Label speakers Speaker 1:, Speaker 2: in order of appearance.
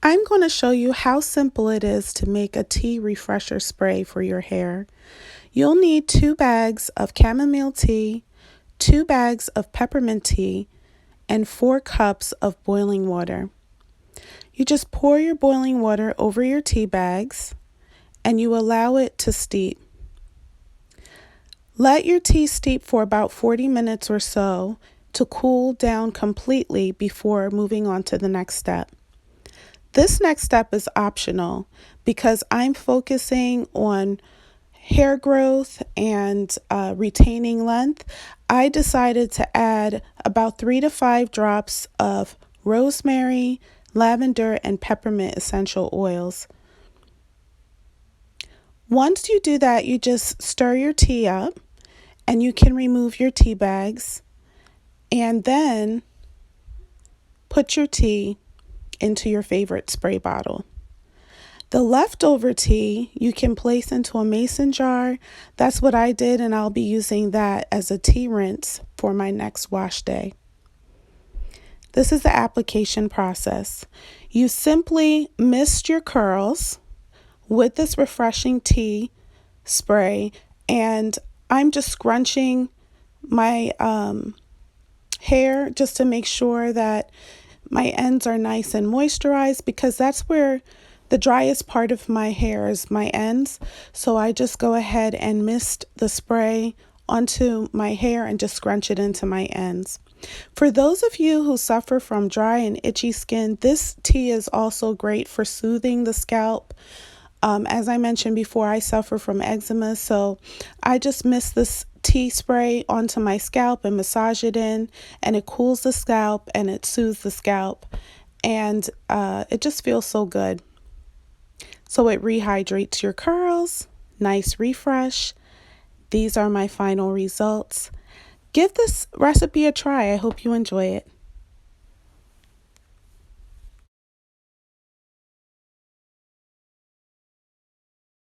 Speaker 1: I'm going to show you how simple it is to make a tea refresher spray for your hair. You'll need 2 bags of chamomile tea, 2 bags of peppermint tea, and 4 cups of boiling water. You just pour your boiling water over your tea bags and you allow it to steep. Let your tea steep for about 40 minutes or so to cool down completely before moving on to the next step. This next step is optional because I'm focusing on hair growth and retaining length. I decided to add about 3 to 5 drops of rosemary, lavender, and peppermint essential oils. Once you do that, you just stir your tea up and you can remove your tea bags and then put your tea into your favorite spray bottle. The leftover tea you can place into a mason jar. That's what I did, and I'll be using that as a tea rinse for my next wash day. This is the application process. You simply mist your curls with this refreshing tea spray, and I'm just scrunching my hair just to make sure that my ends are nice and moisturized, because that's where the driest part of my hair is, my ends. So I just go ahead and mist the spray onto my hair and just scrunch it into my ends. For those of you who suffer from dry and itchy skin, this tea is also great for soothing the scalp. As I mentioned before, I suffer from eczema, so I just mist this tea spray onto my scalp and massage it in, and it cools the scalp and it soothes the scalp, and it just feels so good. So it rehydrates your curls, nice refresh. These are my final results. Give this recipe a try. I hope you enjoy it.